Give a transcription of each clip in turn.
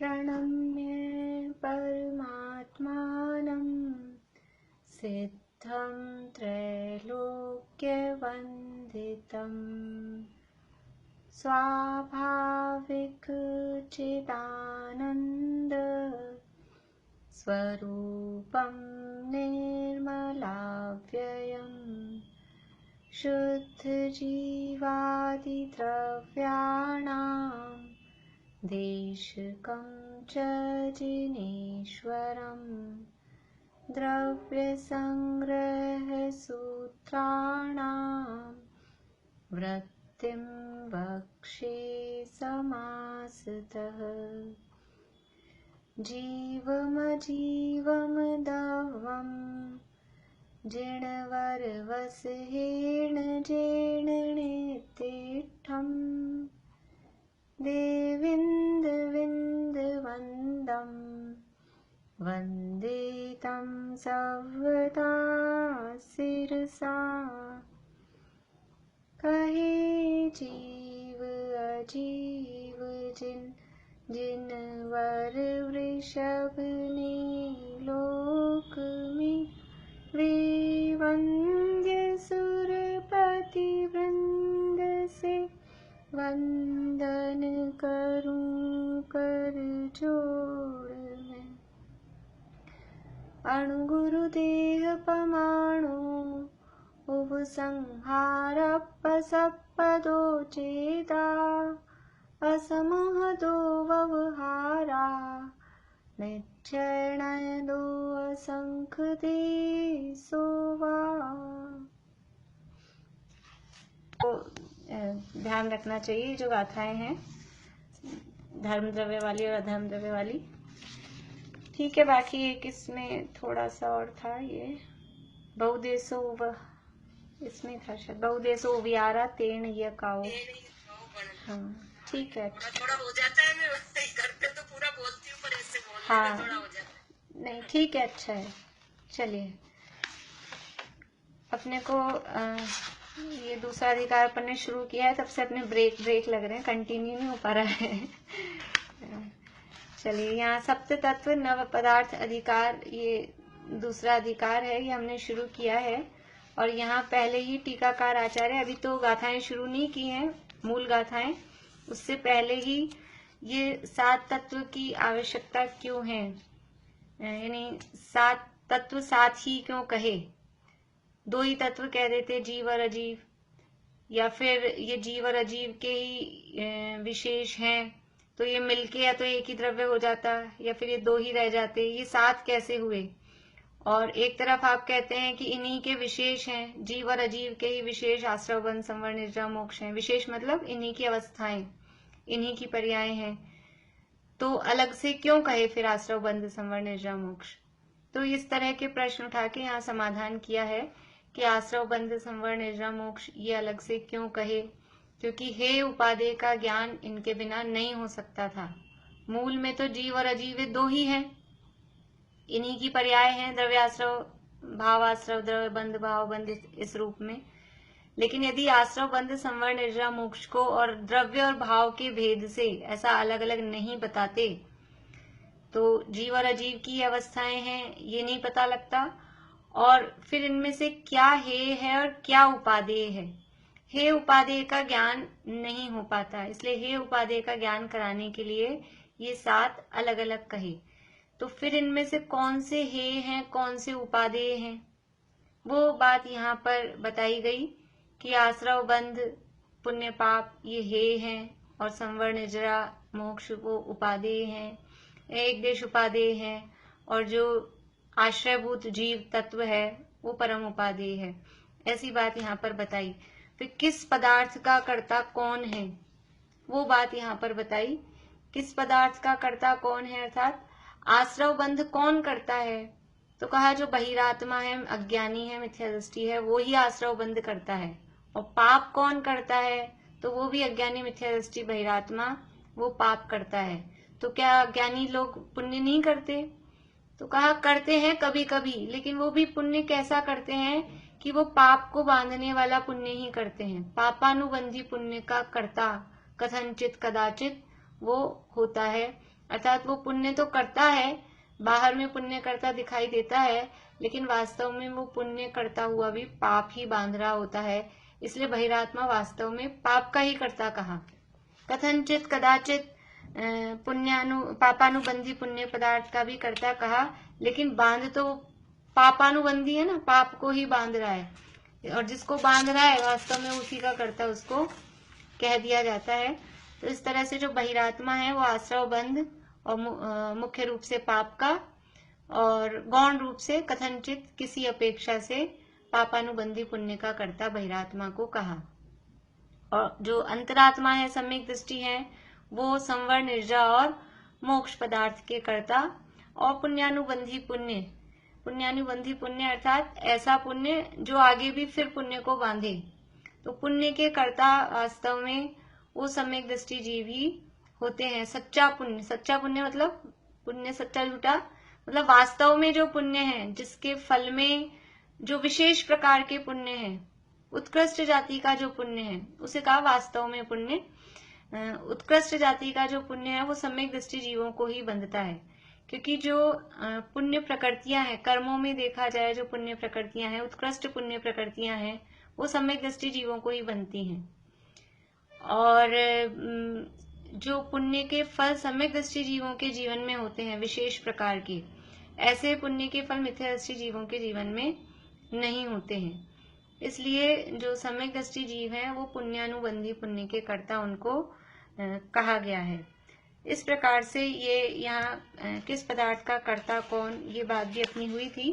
प्रणम्य परमात्मानं सिद्धं त्रैलोक्यवन्दितं स्वाभाविकचिदानन्द स्वरूपं निर्मलाव्ययम् शुद्धजीवादिद्रव्याणां देशकं च जिनेश्वरम् द्रव्यसंग्रहसूत्राणां वृत्तिं वक्षे समासतः जीवमजीवमदवम् जिणवरवसहेण जेणनेतिष्ठम् देविन्दविन्दवन्दं वन्दे तं सर्वदा शिरसा कहे जीव अजीव जिनवर वृषभ ने लोक में वे वंद्य सुरपति वृंद से वंदन करूं कर जोड़ मैं अणुगुरुदेह पमाणु उपसंहारपसपदो चेदा असमहदो व्यवहारा निश्चय दो असंख्य देशोवा। तो ध्यान रखना चाहिए जो गाथाएं हैं धर्म द्रव्य वाली और अधर्म द्रव्य वाली। ठीक है, बाकी एक इसमें थोड़ा सा और था, ये बहुदेशो इसमें था शायद बहुदेशो विहारा तेन यकाओ। हाँ ठीक है, थोड़ा हो जाता है। मैं घर पे तो पूरा बोलती हूँ पर ऐसे बोलने में हाँ थोड़ा हो जाता है। नहीं ठीक है, अच्छा है। चलिए, अपने को ये दूसरा अधिकार अपन ने शुरू किया है, तब से अपने ब्रेक लग रहे हैं, कंटिन्यू नहीं हो पा रहा है। चलिए, यहाँ सप्त तत्व नव पदार्थ अधिकार, ये दूसरा अधिकार है, ये हमने शुरू किया है। और यहाँ पहले ही टीकाकार आचार्य, अभी तो गाथाएं शुरू नहीं की हैं, मूल गाथाएं, उससे पहले ही ये 7 तत्व की आवश्यकता क्यों है, यानी 7 तत्व 7 ही क्यों कहे, 2 ही तत्व कह देते जीव और अजीव, या फिर ये जीव और अजीव के ही विशेष हैं तो ये मिलके या तो एक ही द्रव्य हो जाता, या फिर ये 2 ही रह जाते, ये 7 कैसे हुए। और एक तरफ आप कहते हैं कि इन्हीं के विशेष हैं, जीव और अजीव के ही विशेष आश्रव बंध संवर निर्जरा मोक्ष हैं। विशेष मतलब इन्हीं की अवस्थाएं, इन्हीं की पर्याय हैं, तो अलग से क्यों कहे फिर आश्रव बंध संवर निर्जरा मोक्ष। तो इस तरह के प्रश्न उठा के यहाँ समाधान किया है कि आश्रव बंध संवर निर्जरा मोक्ष ये अलग से क्यों कहे, क्योंकि हे उपादेय का ज्ञान इनके बिना नहीं हो सकता था। मूल में तो जीव और अजीव 2 ही हैं, इन्हीं की पर्याय हैं, द्रव्याश्रव भावाश्रव द्रव्य बंध भाव बंध इस रूप में। लेकिन यदि आश्रव बंध संवर निर्जरा मोक्ष को और द्रव्य और भाव के भेद से ऐसा अलग अलग नहीं बताते तो जीव और अजीव की अवस्थाएं हैं ये नहीं पता लगता, और फिर इनमें से क्या हे है और क्या उपादेय है। हे उपादेय का ज्ञान नहीं हो पाता, इसलिए हे उपादेय का ज्ञान कराने के लिए ये 7 अलग अलग कहे। तो फिर इनमें से कौन से हे हैं, कौन से उपादेय हैं, वो बात यहाँ पर बताई गई कि आश्रव बंध पुण्य पाप ये हे हैं, और संवर निर्जरा मोक्ष वो उपादेय हैं, एक देश उपादेय है, और जो आश्रयभूत जीव तत्व है वो परम उपादेय है। ऐसी बात यहाँ पर बताई। फिर किस पदार्थ का कर्ता कौन है वो बात यहाँ पर बताई। किस पदार्थ का कर्ता कौन है, अर्थात आश्रव बंध कौन करता है, तो कहा जो बहिरात्मा है, अज्ञानी है, मिथ्या दृष्टि है, वो ही आश्रव बंध करता है। और पाप कौन करता है, तो वो भी अज्ञानी मिथ्या दृष्टि बहिरात्मा, वो पाप करता है। तो क्या अज्ञानी लोग पुण्य नहीं करते, तो कहा करते हैं कभी कभी, लेकिन वो भी पुण्य कैसा करते हैं कि वो पाप को बांधने वाला पुण्य ही करते हैं। पापानुबंधी पुण्य का कर्ता कथनचित कदाचित वो होता है, अर्थात वो पुण्य तो करता है, बाहर में पुण्य करता दिखाई देता है, लेकिन वास्तव में वो पुण्य करता हुआ भी पाप ही बांध रहा होता है। इसलिए बहिरात्मा वास्तव में पाप का ही करता कहा। कथनचित कदाचित पापानुबंधी पुण्य पदार्थ का भी करता कहा, लेकिन बांध तो पापानुबंधी है ना, पाप को ही बांध रहा है, और जिसको बांध रहा है वास्तव में उसी का करता उसको कह दिया जाता है। तो इस तरह से जो बहिरात्मा है वो आश्रव बंध और मुख्य रूप से पाप का, और गौण रूप से कथनचित किसी अपेक्षा से पापानुबंधी पुण्य का कर्ता बहिरात्मा को कहा। और जो अंतरात्मा है, सम्यक दृष्टि है, वो संवर, निर्जा और मोक्ष पदार्थ के कर्ता, और पुण्यानुबंधी पुण्य, पुण्यानुबंधी पुण्य अर्थात ऐसा पुण्य जो आगे भी फिर पुण्य को बांधे। तो पुण्य के कर्ता वास्तव में वो सम्यक दृष्टि जीव ही होते हैं। सच्चा पुण्य, सच्चा पुण्य मतलब पुण्य सच्चा झूठा, मतलब वास्तव में जो पुण्य है, जिसके फल में जो विशेष प्रकार के पुण्य है, उत्कृष्ट जाति का जो पुण्य है, उसे कहा वास्तव में पुण्य। उत्कृष्ट जाति का जो पुण्य है वो सम्यक दृष्टि जीवों को ही बंधता है, क्योंकि जो पुण्य प्रकृतियां हैं, कर्मों में देखा जाए जो पुण्य प्रकृतियां हैं, उत्कृष्ट पुण्य प्रकृतियां हैं, वो सम्यक दृष्टि जीवों को ही बनती हैं। और जो पुण्य के फल सम्यक दृष्टि जीवों के जीवन में होते हैं विशेष प्रकार के, ऐसे पुण्य के फल मिथ्या दृष्टि जीवों के जीवन में नहीं होते हैं। इसलिए जो सम्यक दृष्टि जीव है वो पुण्यानुबंधी पुण्य के कर्ता उनको कहा गया है। इस प्रकार से ये यहाँ किस पदार्थ का कर्ता कौन, ये बात भी अपनी हुई थी।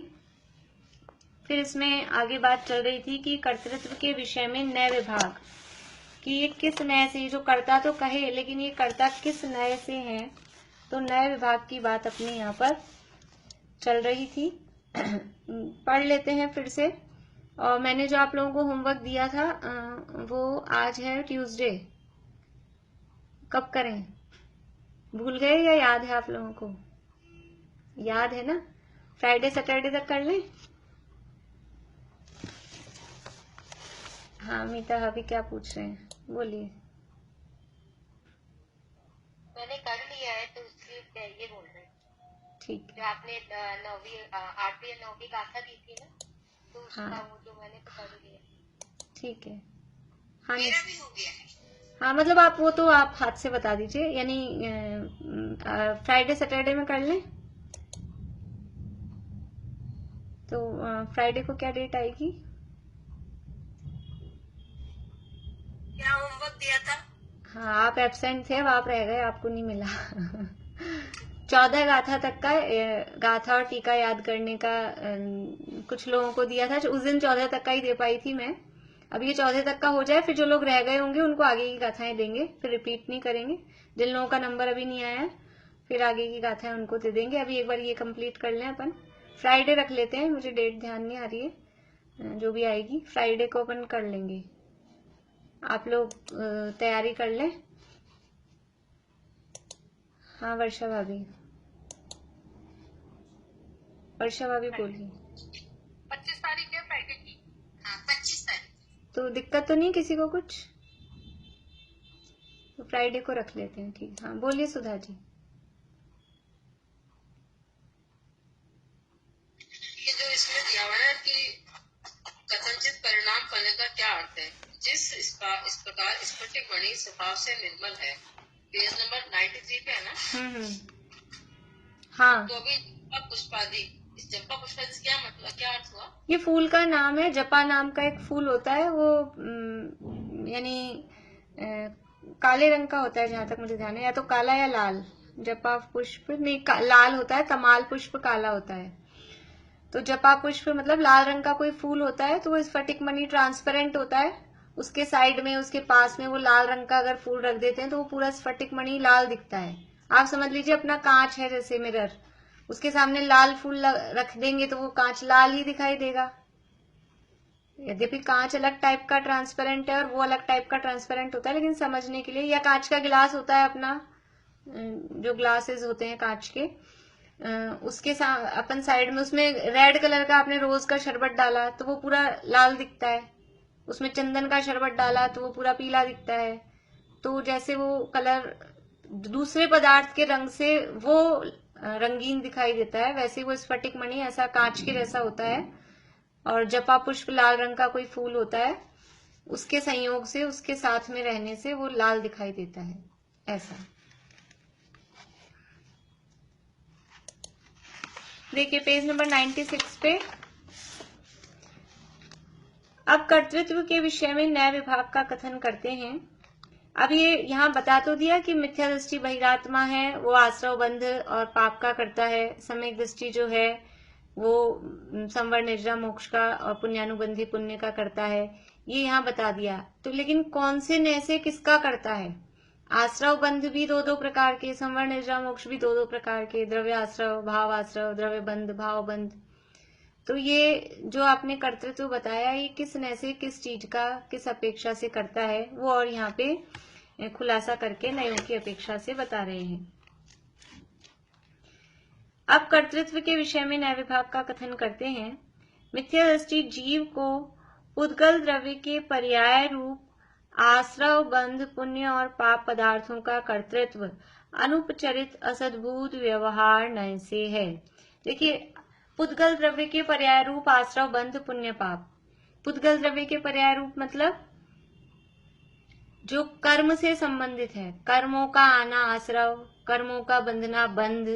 फिर इसमें आगे बात चल रही थी कि कर्तृत्व के विषय में नय विभाग, कि ये किस नय से, जो कर्ता तो कहे लेकिन ये कर्ता किस नय से है, तो नय विभाग की बात अपने यहाँ पर चल रही थी। पढ़ लेते हैं फिर से। और मैंने जो आप लोगों को होमवर्क दिया था वो आज है ट्यूसडे, कब करें, भूल गए या याद है आप लोगों को? याद है ना? फ्राइडे सैटरडे तक कर लें। हाँ मीता भाभी क्या पूछ रहे हैं, बोलिए। मैंने कर लिया है तो उसके ये बोल रहे हैं। ठीक है। जो आपने 8वीं या 9वीं गाथा दी थी ना, तो उसका हाँ वो जो मैंने तो कर लिया। ठीक है। हाँ मेरा भी हो गया है। हाँ मतलब आप वो तो आप हाथ से बता दीजिए, यानी फ्राइडे सैटरडे में कर लें। तो फ्राइडे को क्या डेट आएगी? क्या होमवर्क दिया था? हाँ आप एब्सेंट थे, अब आप रह गए, आपको नहीं मिला। 14 गाथा तक का गाथा और टीका याद करने का कुछ लोगों को दिया था। उस दिन 14 तक का ही दे पाई थी मैं। अब ये 14 तक का हो जाए, फिर जो लोग रह गए होंगे उनको आगे की गाथाएं देंगे, फिर रिपीट नहीं करेंगे। जिन लोगों का नंबर अभी नहीं आया फिर आगे की गाथाएं उनको दे देंगे। अभी एक बार ये कंप्लीट कर लें अपन। फ्राइडे रख लेते हैं, मुझे डेट ध्यान नहीं आ रही है, जो भी आएगी फ्राइडे को अपन कर लेंगे। आप लोग तैयारी कर लें। हाँ वर्षा भाभी, वर्षा भाभी बोलिए। 25 तारीख है फ्राइडे की। हाँ 25 तारीख। तो दिक्कत तो नहीं किसी को कुछ? तो फ्राइडे को रख लेते हैं, ठीक। हाँ बोलिए सुधा जी। ये जो इसमें दिया हुआ है कि कथनचित परिणाम फल का क्या अर्थ है? इस प्रकार स्फटिक मणि स्वभाव से निर्मल है। पेज नंबर 93 पे है ना? हाँ तो अभी पुष्पादि, इस जपा पुष्पादि क्या मतलब, क्या अर्थ हुआ? ये फूल का नाम है, जपा नाम का एक फूल होता है, वो यानी काले रंग का होता है जहां तक मुझे ध्यान है, या तो काला या लाल। जपा पुष्प नहीं, लाल होता है, तमाल पुष्प काला होता है। तो जपा पुष्प मतलब लाल रंग का कोई फूल होता है, तो वो स्फटिक मणि ट्रांसपेरेंट होता है। उसके साइड में, उसके पास में वो लाल रंग का अगर फूल रख देते हैं तो वो पूरा स्फटिक मणि लाल दिखता है। आप समझ लीजिए अपना कांच है जैसे मिरर, उसके सामने लाल फूल रख देंगे तो वो कांच लाल ही दिखाई देगा। यद्यपि कांच अलग टाइप का ट्रांसपेरेंट है और वो अलग टाइप का ट्रांसपेरेंट होता है, लेकिन समझने के लिए, या कांच का गिलास होता है अपना, जो ग्लासेस होते हैं कांच के, उसके अपन साइड में उसमें रेड कलर का आपने रोज का शरबत डाला तो वो पूरा लाल दिखता है। उसमें चंदन का शरबत डाला तो वो पूरा पीला दिखता है। तो जैसे वो कलर दूसरे पदार्थ के रंग से वो रंगीन दिखाई देता है, वैसे वो स्फटिक मणि ऐसा कांच के जैसा होता है। और जपा पुष्प लाल रंग का कोई फूल होता है, उसके संयोग से, उसके साथ में रहने से वो लाल दिखाई देता है, ऐसा। देखिए पेज नंबर 96 पे अब कर्तृत्व के विषय में न्याय विभाग का कथन करते हैं। अब ये यहाँ बता तो दिया कि मिथ्या दृष्टि बहिरात्मा है, वो आश्रव बंध और पाप का करता है। सम्यक दृष्टि जो है वो संवर निद्रा मोक्ष का और पुण्यानुबंधी पुण्य का करता है, ये यहाँ बता दिया। तो लेकिन कौन से न्याय से किसका करता है? आश्रव बंध भी दो दो प्रकार के, संवर निद्रा मोक्ष भी दो दो प्रकार के, द्रव्य आश्रव, भाव आश्रव, द्रव्य बंध, भाव बंध। तो ये जो आपने कर्तृत्व बताया, ये किस न्याय से, किस चीज का, किस अपेक्षा से करता है, वो और यहाँ पे खुलासा करके न्यायों की अपेक्षा से बता रहे हैं। अब कर्तृत्व के विषय में न्याय विभाग का कथन करते हैं। मिथ्या दृष्टि जीव को उद्गल द्रव्य के पर्याय रूप आश्रव बंध पुण्य और पाप पदार्थों का कर्तृत्व अनुपचरित असद्भूत व्यवहार न्याय से है। देखिए, पुद्गल द्रव्य के पर्याय रूप आश्रव बंध पुण्य पाप। पुद्गल द्रव्य के पर्याय रूप मतलब जो कर्म से संबंधित है, कर्मों का आना आश्रव, कर्मों का बंधना बंध,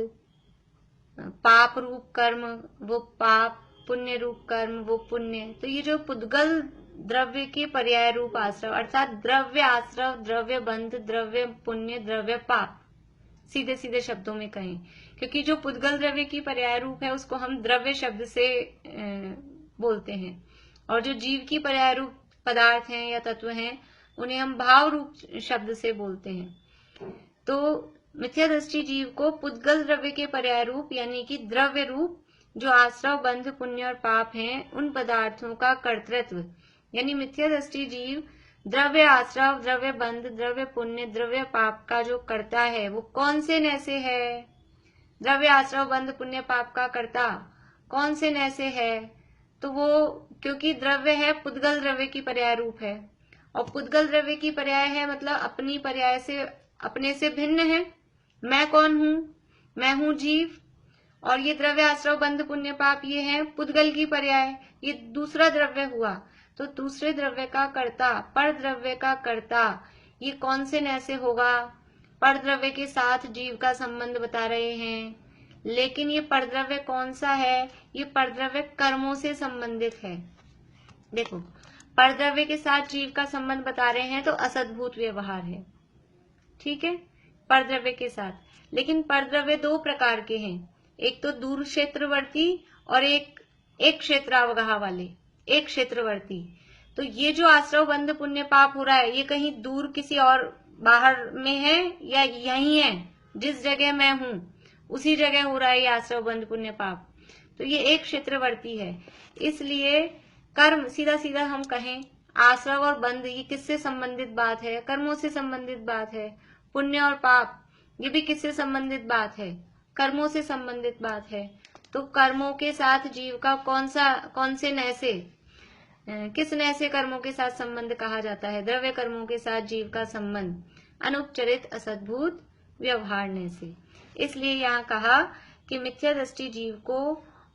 पाप रूप कर्म वो पाप, पुण्य रूप कर्म वो पुण्य। तो ये जो पुद्गल द्रव्य के पर्याय रूप आश्रव अर्थात द्रव्य आश्रव, द्रव्य बंध, द्रव्य पुण्य, द्रव्य पाप, सीधे सीधे शब्दों में कहें, क्योंकि जो पुद्गल द्रव्य की पर्याय रूप है उसको हम द्रव्य शब्द से बोलते हैं, और जो जीव की पर्याय रूप पदार्थ हैं या तत्व हैं उन्हें हम भाव रूप शब्द से बोलते हैं। तो मिथ्या दृष्टि जीव को पुद्गल द्रव्य के पर्याय रूप यानी कि द्रव्य रूप जो आश्रव बंध पुण्य और पाप हैं उन पदार्थों का कर्तृत्व, यानी मिथ्या दृष्टि जीव द्रव्य आश्रव, द्रव्य बंध, द्रव्य पुण्य, द्रव्य पाप का जो करता है वो कौन से न्याय से है? द्रव्य आश्रव बंध पुण्य पाप का करता कौन से न्याय से है? तो वो क्योंकि द्रव्य है, पुद्गल द्रव्य की पर्याय रूप है, और पुद्गल द्रव्य की पर्याय है मतलब अपनी पर्याय से, अपने से भिन्न है। मैं कौन हूँ? मैं हूँ जीव, और ये द्रव्य आश्रव बंध पुण्य पाप ये है पुद्गल की पर्याय, ये दूसरा द्रव्य हुआ। तो दूसरे द्रव्य का कर्ता, पर द्रव्य का कर्ता, ये कौन से न्याय से होगा? पर द्रव्य के साथ जीव का संबंध बता रहे हैं, लेकिन ये परद्रव्य कौन सा है? ये परद्रव्य कर्मों से संबंधित है। देखो, परद्रव्य के साथ जीव का संबंध बता रहे हैं तो असद्भूत व्यवहार है, ठीक है, परद्रव्य के साथ। लेकिन परद्रव्य दो प्रकार के हैं, एक तो दूर क्षेत्रवर्ती और एक क्षेत्रावगाह वाले, एक क्षेत्रवर्ती। तो ये जो आश्रव बंध पुण्य पाप हो रहा है ये कहीं दूर किसी और बाहर में है या यही है, जिस जगह मैं हूं उसी जगह हो रहा है ये आश्रव बंध पुण्य पाप। तो ये एक क्षेत्रवर्ती है। इसलिए कर्म, सीधा सीधा हम कहें, आश्रव और बंध ये किससे संबंधित बात है? कर्मों से संबंधित बात है। पुण्य और पाप ये भी किससे संबंधित बात है? कर्मों से संबंधित बात है। तो कर्मों के साथ जीव का कौन से न्याय से, किस न्याय से कर्मों के साथ संबंध कहा जाता है? द्रव्य कर्मों के साथ जीव का संबंध अनुपचरित असद्भूत व्यवहार न्याय से। इसलिए यहाँ कहा कि मिथ्या दृष्टि जीव को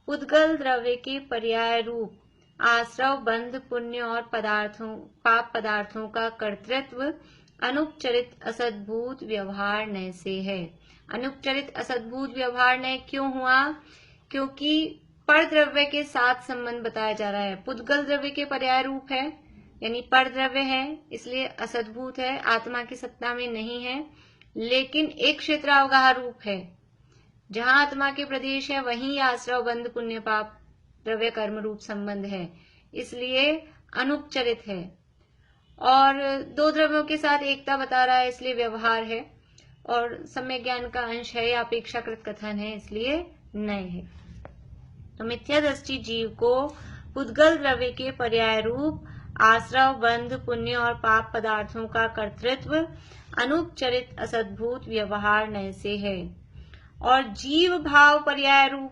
पुद्गल द्रव्य के पर्याय रूप आश्रव बंध पुण्य और पाप पदार्थों का कर्तृत्व अनुपचरित असद्भूत व्यवहार न्याय से है। अनुपचरित असद्भूत व्यवहार न्याय क्यों हुआ? क्योंकि पर द्रव्य के साथ संबंध बताया जा रहा है। पुद्गल द्रव्य के पर्याय रूप है यानी पर द्रव्य है, इसलिए असद्भूत है, आत्मा की सत्ता में नहीं है। लेकिन एक क्षेत्रावगाह रूप है, जहां आत्मा के प्रदेश है वहीं आश्रव बंध पुण्य पाप द्रव्य कर्म रूप संबंध है, इसलिए अनुपचरित है। और दो द्रव्यों के साथ एकता बता रहा है इसलिए व्यवहार है, और सम्यक ज्ञान का अंश है या अपेक्षाकृत कथन है इसलिए नय है। तो मिथ्या दृष्टि जीव को पुद्गल द्रव्य के पर्याय रूप आश्रव बंध पुण्य और पाप पदार्थों का कर्तृत्व अनुपचरित असद्भूत व्यवहार नय से है। और जीव भाव पर्याय रूप,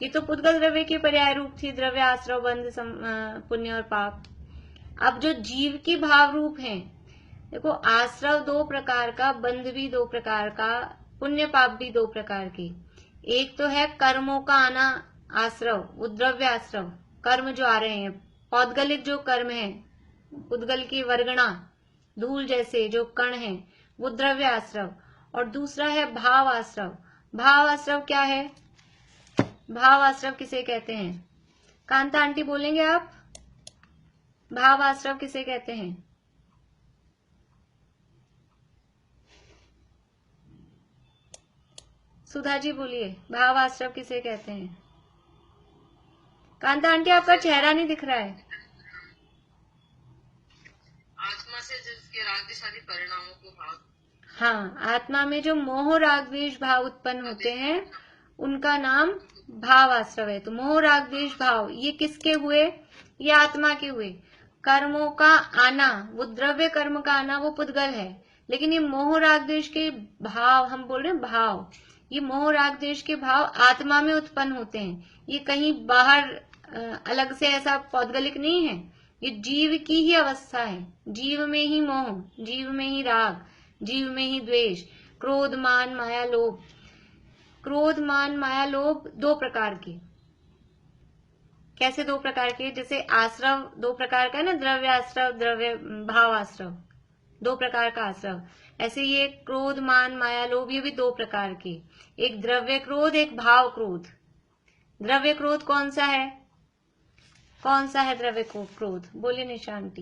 ये तो पुद्गल द्रव्य के पर्याय रूप थी, द्रव्य आश्रव बंध पुण्य और पाप। अब जो जीव की भाव रूप है, देखो, आश्रव दो प्रकार का, बंध भी दो प्रकार का, पुण्य पाप भी दो प्रकार के। एक तो है कर्मों का आना आश्रव, वो द्रव्य आश्रव, कर्म जो आ रहे हैं, पौद्गलिक जो कर्म है, उद्गल की वर्गणा, धूल जैसे जो कण है, वो द्रव्य आश्रव। और दूसरा है भाव आश्रव। भाव आश्रव क्या है? भाव आश्रव किसे कहते हैं? कांता आंटी बोलेंगे आप? भाव आश्रव किसे कहते हैं? सुधा जी बोलिए, भाव आश्रव किसे कहते हैं? कांता आंटी आपका चेहरा नहीं दिख रहा है। आत्मा से जिसके राग द्वेष आदि परिणामों को भाव। हाँ, आत्मा में जो मोह राग द्वेष भाव उत्पन्न होते हैं उनका नाम भाव आश्रव है। तो मोह राग द्वेष भाव ये किसके हुए? ये आत्मा के हुए। कर्मों का आना, वो द्रव्य कर्म का आना, वो पुद्गल है। लेकिन ये मोह राग द्वेष के भाव, हम बोल रहे हैं भाव, ये मोह राग द्वेष के भाव आत्मा में उत्पन्न होते हैं। ये कहीं बाहर अलग से ऐसा पौद्गलिक नहीं है, ये जीव की ही अवस्था है। जीव में ही मोह, जीव में ही राग, जीव में ही द्वेष, क्रोध मान माया लोभ। क्रोध मान माया लोभ दो प्रकार के। कैसे दो प्रकार के? जैसे आश्रव दो प्रकार का है ना, द्रव्य आश्रव, द्रव्य भाव आश्रव, दो प्रकार का आश्रव। ऐसे ये क्रोध मान माया लोभ ये भी दो प्रकार के, एक द्रव्य क्रोध, एक भाव क्रोध। द्रव्य क्रोध कौन सा है? कौन सा है द्रव्य क्रोध? बोलिए निशांति।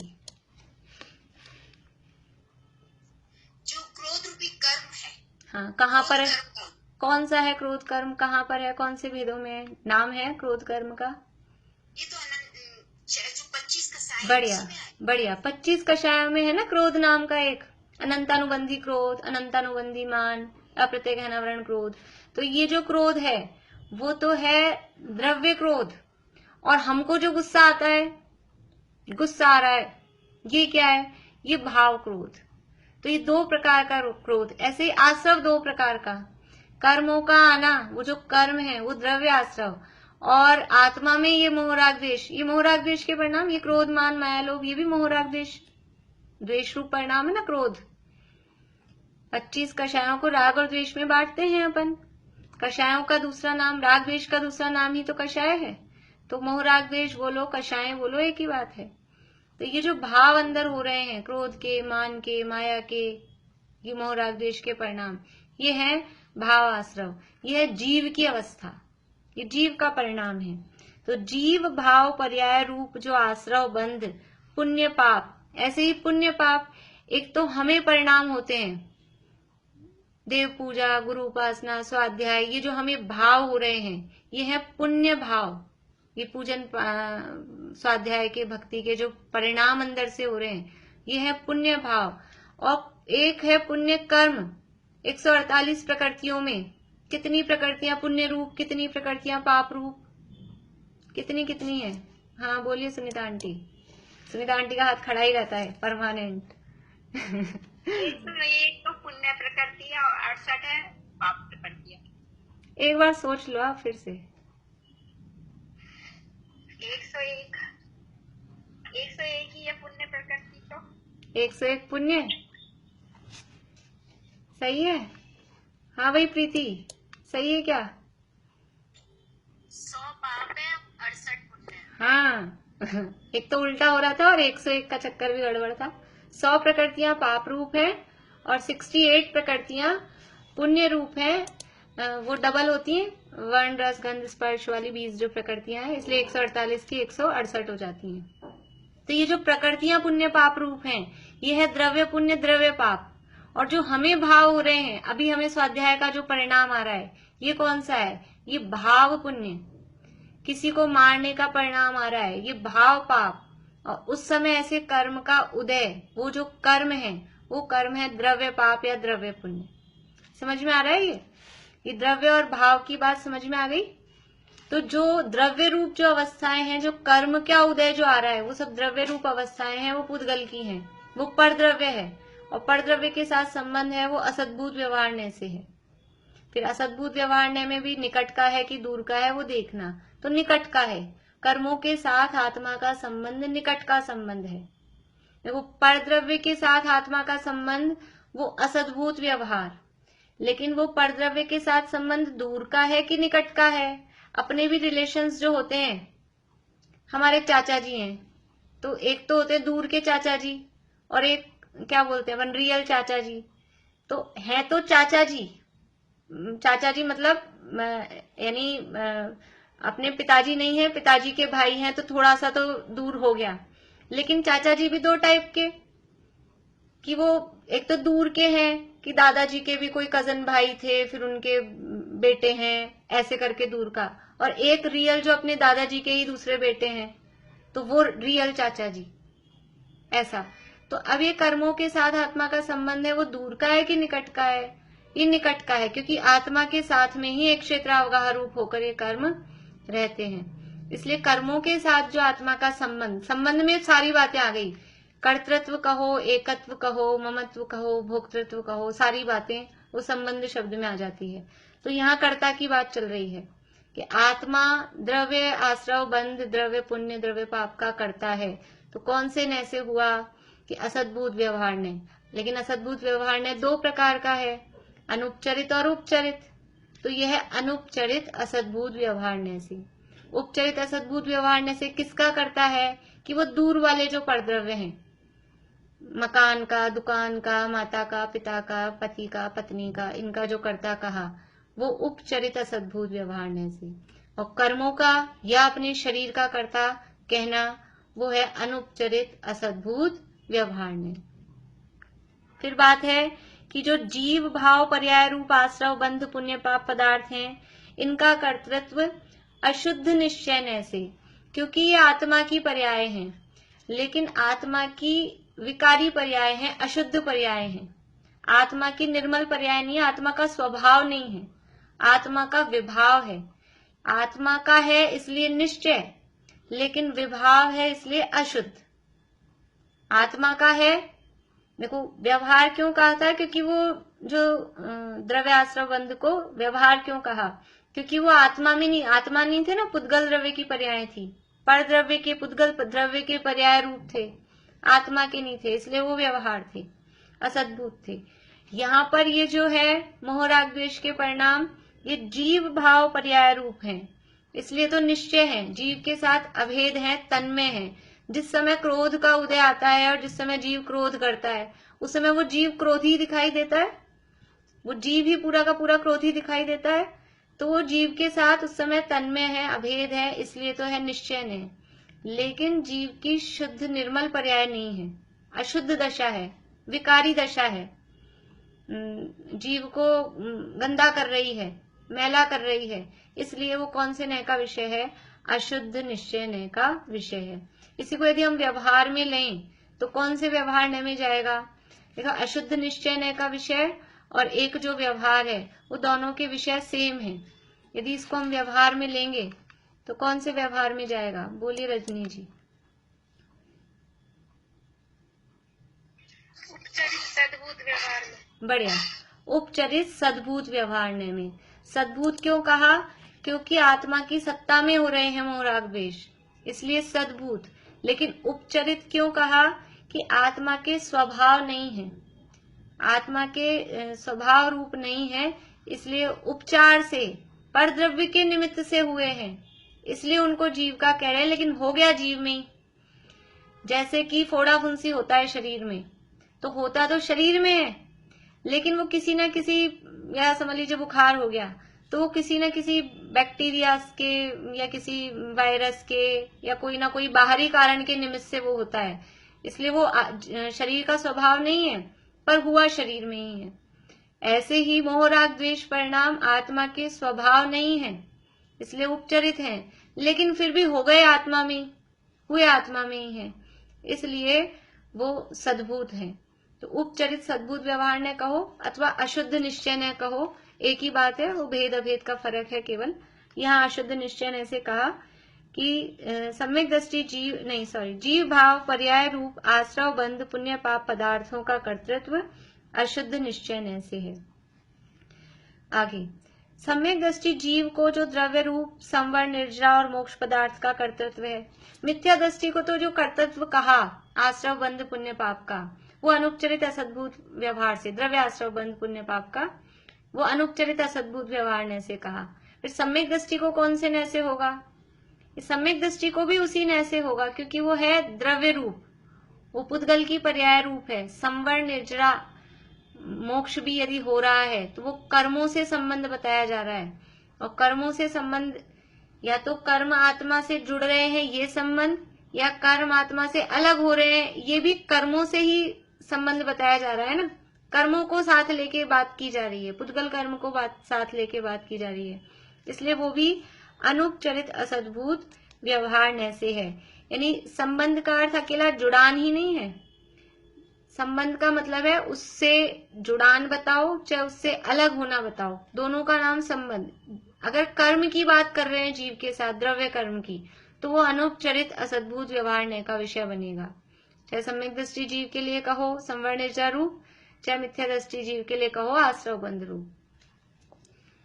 जो क्रोध रूपी कर्म है। हाँ, कहाँ पर है? कौन सा है क्रोध कर्म? कहाँ पर है? कौन से वेदों में नाम है क्रोध कर्म का? ये तो जो 25 कषाय। बढ़िया बढ़िया, 25 कषायों में है ना क्रोध नाम का एक, अनंतानुबंधी क्रोध, अनंतानुबंधी मान, अप्रत्यय गहनावरण क्रोध। तो ये जो क्रोध है वो तो है द्रव्य क्रोध। और हमको जो गुस्सा आता है, गुस्सा आ रहा है, ये क्या है? ये भाव क्रोध। तो ये दो प्रकार का क्रोध। ऐसे ही आश्रव दो प्रकार का, कर्मों का आना, वो जो कर्म है वो द्रव्य आश्रव, और आत्मा में ये मोहराग द्वेष, ये मोहराग द्वेष के परिणाम, ये क्रोध मान माया लोभ, ये भी मोहराग द्वेष, द्वेष रूप परिणाम है ना क्रोध। 25 कषायों को राग और द्वेष में बांटते हैं अपन। कषायों का दूसरा नाम, राग द्वेष का दूसरा नाम ही तो कषाय है। तो मोहराग द्वेष बोलो, कषाय बोलो, एक ही बात है। तो ये जो भाव अंदर हो रहे हैं, क्रोध के, मान के, माया के, ये मोहराग द्वेष के परिणाम, ये है भाव आश्रव, ये है जीव की अवस्था, ये जीव का परिणाम है। तो जीव भाव पर्याय रूप जो आश्रव बंध पुण्य पाप, ऐसे ही पुण्य पाप एक तो हमें परिणाम होते हैं, देव पूजा, गुरु उपासना, स्वाध्याय, ये जो हमें भाव हो रहे हैं ये है पुण्य भाव। ये पूजन स्वाध्याय के, भक्ति के जो परिणाम अंदर से हो रहे हैं ये है पुण्य भाव। और एक है पुण्य कर्म। 148 प्रकृतियों में कितनी प्रकृतियां पुण्य रूप, कितनी प्रकृतियां पाप रूप, कितनी कितनी है? हाँ बोलिए सुनीता आंटी। सुनीता आंटी का हाथ खड़ा ही रहता है परमानेंट। एक तो पुण्य प्रकृति है और 68 है पाप प्रकृति। एक बार सोच लो आप फिर से। 101 ही है पुण्य प्रकृति। तो 101 पुण्य सही है? हाँ भाई प्रीति, सही है क्या? 100 पाप है, 68 पुण्य। हाँ एक तो उल्टा हो रहा था और 101 का चक्कर भी गड़बड़ था। 100 प्रकृतियां पाप रूप है और 68 प्रकृतियां पुण्य रूप है। वो डबल होती हैं, वर्ण रस गंध स्पर्श वाली 20 जो प्रकृतियां हैं, इसलिए 148 की 168 हो जाती हैं। तो ये जो प्रकृतियां पुण्य पाप रूप हैं, ये है द्रव्य पुण्य द्रव्य पाप। और जो हमें भाव हो रहे हैं, अभी हमें स्वाध्याय का जो परिणाम आ रहा है, ये कौन सा है? ये भाव पुण्य। किसी को मारने का परिणाम आ रहा है, ये भाव पाप। और उस समय ऐसे कर्म का उदय, वो जो कर्म है वो कर्म है द्रव्य पाप या द्रव्य पुण्य। समझ में आ रहा है? ये द्रव्य और भाव की बात समझ में आ गई? तो जो द्रव्य रूप जो अवस्थाएं हैं, जो कर्म का उदय जो आ रहा है, वो सब द्रव्य रूप अवस्थाएं हैं, वो पुद्गल की हैं, वो परद्रव्य है। और परद्रव्य के साथ संबंध है वो असद्भूत व्यवहारने से है। फिर असद्भूत व्यवहारने में भी निकट का है कि दूर का है वो देखना, तो निकट का है। कर्मों के साथ आत्मा का संबंध निकट का संबंध है। देखो, परद्रव्य के साथ आत्मा का संबंध वो असद्भूत व्यवहार, लेकिन वो परद्रव्य के साथ संबंध दूर का है कि निकट का है। अपने भी रिलेशंस जो होते हैं, हमारे चाचा जी हैं, तो एक तो होते दूर के चाचा जी और एक क्या बोलते हैं अपन, रियल चाचा जी। तो है तो चाचा जी, चाचा जी मतलब यानी अपने पिताजी नहीं है, पिताजी के भाई हैं, तो थोड़ा सा तो दूर हो गया। लेकिन चाचा जी भी दो टाइप के, कि वो एक तो दूर के हैं कि दादाजी के भी कोई कजन भाई थे, फिर उनके बेटे हैं, ऐसे करके दूर का। और एक रियल जो अपने दादाजी के ही दूसरे बेटे हैं, तो वो रियल चाचा जी, ऐसा। तो अब ये कर्मों के साथ आत्मा का संबंध है, वो दूर का है कि निकट का है? ये निकट का है, क्योंकि आत्मा के साथ में ही एक क्षेत्रावगाह रूप होकर ये कर्म रहते हैं। इसलिए कर्मों के साथ जो आत्मा का संबंध, संबंध में सारी बातें आ गई, कर्तृत्व कहो, एकत्व कहो, ममत्व कहो, भोक्तृत्व कहो, सारी बातें वो संबंध शब्द में आ जाती है। तो यहाँ कर्ता की बात चल रही है कि आत्मा द्रव्य आश्रव बंध, द्रव्य पुण्य, द्रव्य पाप का कर्ता है। तो कौन से न से हुआ कि असद्भूत व्यवहार ने। लेकिन असद्भूत व्यवहार ने दो प्रकार का है, अनुपचरित और उपचरित। तो यह अनुपचरित असद्भूत व्यवहार ने से। उपचरित असद्भूत व्यवहार ने से किसका करता है? कि वो दूर वाले जो परद्रव्य हैं, मकान का, दुकान का, माता का, पिता का, पति का, पत्नी का, इनका जो कर्ता कहा, वो उपचरित असद्भूत व्यवहार ने से। और कर्मों का या अपने शरीर का कर्ता कहना, वो है अनुपचरित असद्भूत व्यवहार ने। फिर बात है कि जो जीव भाव पर्याय रूप आश्रव बंध पुण्य पाप पदार्थ हैं, इनका कर्तृत्व अशुद्ध निश्चय न से, क्योंकि ये आत्मा की पर्याय हैं, लेकिन आत्मा की विकारी पर्याय हैं, अशुद्ध पर्याय हैं। आत्मा की निर्मल पर्याय नहीं है, आत्मा का स्वभाव नहीं है, आत्मा का विभाव है। आत्मा का है इसलिए निश्चय, लेकिन विभाव है इसलिए अशुद्ध। आत्मा का है, देखो व्यवहार क्यों कहा था? क्योंकि वो जो द्रव्य आश्रव बंध को व्यवहार क्यों कहा? क्योंकि वो आत्मा में नहीं, आत्मा नहीं थे ना, पुद्गल द्रव्य की पर्याय थी, पर द्रव्य के, पुद्गल द्रव्य के पर्याय रूप थे, आत्मा के नहीं थे, इसलिए वो व्यवहार थे, असद्भूत थे। यहाँ पर ये जो है मोह राग द्वेष के परिणाम, ये जीव भाव पर्याय रूप हैं, इसलिए तो निश्चय है, जीव के साथ अभेद है, तन्मय है। जिस समय क्रोध का उदय आता है और जिस समय जीव क्रोध करता है, उस समय वो जीव क्रोधी दिखाई देता है, वो जीव ही पूरा का पूरा क्रोधी दिखाई देता है। तो वो जीव के साथ उस समय तन्मय है, अभेद है, इसलिए तो है निश्चय ने। लेकिन जीव की शुद्ध निर्मल पर्याय नहीं है, अशुद्ध दशा है, विकारी दशा है, जीव को गंदा कर रही है, मैला कर रही है, इसलिए वो कौन से नय का विषय है? अशुद्ध निश्चय नय का विषय है। इसी को यदि हम व्यवहार में लें तो कौन से व्यवहार नय में जाएगा? देखो, अशुद्ध निश्चय नय का विषय और एक जो व्यवहार है, वो दोनों के विषय सेम है। यदि इसको हम व्यवहार में लेंगे तो कौन से व्यवहार में जाएगा? बोलिए रजनी जी। उपचरित सद्भूत व्यवहार में। बढ़िया, उपचरित सद्भूत व्यवहार में। सद्भूत क्यों कहा? क्योंकि आत्मा की सत्ता में हो रहे हैं मोह राग द्वेष, इसलिए सद्भूत। लेकिन उपचरित क्यों कहा? कि आत्मा के स्वभाव नहीं है, आत्मा के स्वभाव रूप नहीं है, इसलिए उपचार से, परद्रव्य के निमित्त से हुए हैं, इसलिए उनको जीव का कह रहे हैं, लेकिन हो गया जीव में ही। जैसे कि फोड़ा फुंसी होता है शरीर में, तो होता तो शरीर में है, लेकिन वो किसी ना किसी, या समझ लीजिए बुखार हो गया, तो वो किसी न किसी बैक्टीरिया के या किसी वायरस के या कोई ना कोई बाहरी कारण के निमित्त से वो होता है, इसलिए वो शरीर का स्वभाव नहीं है, पर हुआ शरीर में ही है। ऐसे ही मोह राग द्वेष परिणाम आत्मा के स्वभाव नहीं है, इसलिए उपचरित हैं, लेकिन फिर भी हो गए आत्मा में, हुए आत्मा में ही है, इसलिए वो सद्भूत है। तो उपचरित सद्भूत व्यवहार ने कहो अथवा अशुद्ध निश्चय ने कहो, एक ही बात है, वो भेद अभेद का फर्क है केवल। यहाँ अशुद्ध निश्चय ने से कहा कि सम्यक दृष्टि जीव भाव पर्याय रूप आश्रव बंध पुण्य पाप पदार्थों का कर्तृत्व अशुद्ध निश्चय ने से है। आगे, सम्यक दृष्टि जीव को जो द्रव्य रूप संवर निर्जरा और मोक्ष पदार्थ का कर्तृत्व है। मिथ्या दृष्टि को तो जो कर्तृत्व कहा आश्रव बंध पुण्य पाप का, वो अनुपचरित असद्भुत व्यवहार से। द्रव्य आश्रव बंध पुण्य पाप का, वो अनुपचरित असद्भुत व्यवहार ने से कहा। फिर सम्यक दृष्टि को कौन से न से होगा? सम्यक दृष्टि को भी उसी न से होगा, क्योंकि वो है द्रव्य रूप, वो पुद्गल की पर्याय रूप है। संवर्ण निर्जरा मोक्ष भी यदि हो रहा है तो वो कर्मों से संबंध बताया जा रहा है, और कर्मों से संबंध या तो कर्म आत्मा से जुड़ रहे हैं ये संबंध, या कर्म आत्मा से अलग हो रहे हैं, ये भी कर्मों से ही संबंध बताया जा रहा है ना। कर्मों को साथ लेके बात की जा रही है, पुद्गल कर्म को साथ लेके बात की जा रही है, इसलिए वो भी अनुपचरित असद्भुत व्यवहार न से है। यानी संबंध का अर्थ अकेला जुड़ान ही नहीं है, संबंध का मतलब है उससे जुड़ान बताओ चाहे उससे अलग होना बताओ, दोनों का नाम संबंध। अगर कर्म की बात कर रहे हैं जीव के साथ, द्रव्य कर्म की, तो वो अनुपचरित असद्भुत व्यवहार न का विषय बनेगा। चाहे सम्यक दृष्टि जीव के लिए कहो संवर्ण निर्जरा रूप, चाहे मिथ्या दृष्टि जीव के लिए कहो आश्रव बंध रूप।